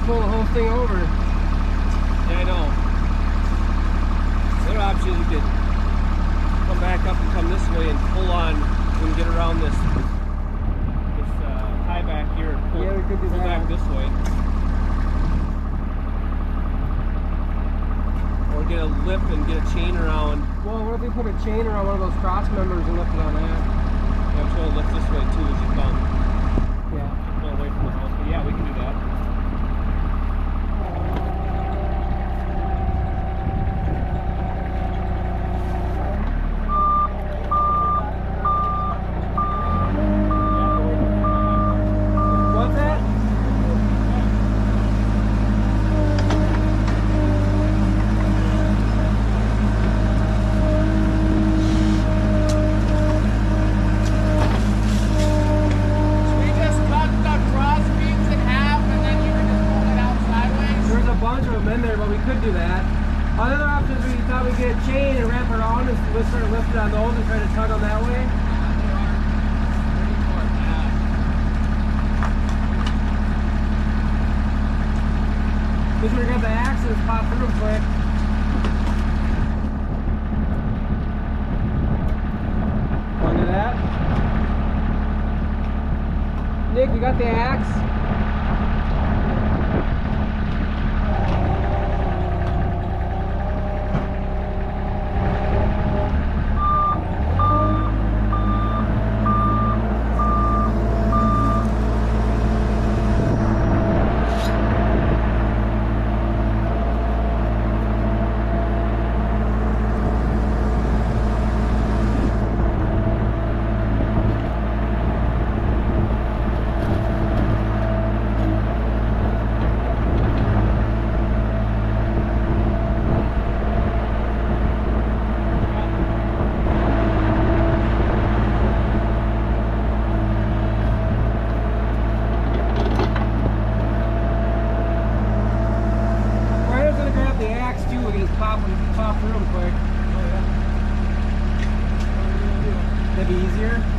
pull the whole thing over. Yeah, I know. The other option is you could come back up and come this way and pull on. We can get around this tie back here and pull, Yeah, we could do pull that. back this way. Or get a lip and get a chain around. Well, what if we put a chain around one of those cross members and lift it on that? Yeah, I'm trying to lift this way too as you come. Yeah. Pull away from the house. But yeah, we can do that. What's that? We just cut the cross beams in half and then you can just pull it out sideways. There's a bunch of them in there, but we could do that. Another option is we thought we'd get a chain and wrap it around and we sort of lift it on those and try to tug on that way. Just gonna grab the axe and just pop through them quick. Look at that. Nick, you got the axe? Ryder's gonna grab the axe too. We can just pop through them quick. That'd be easier.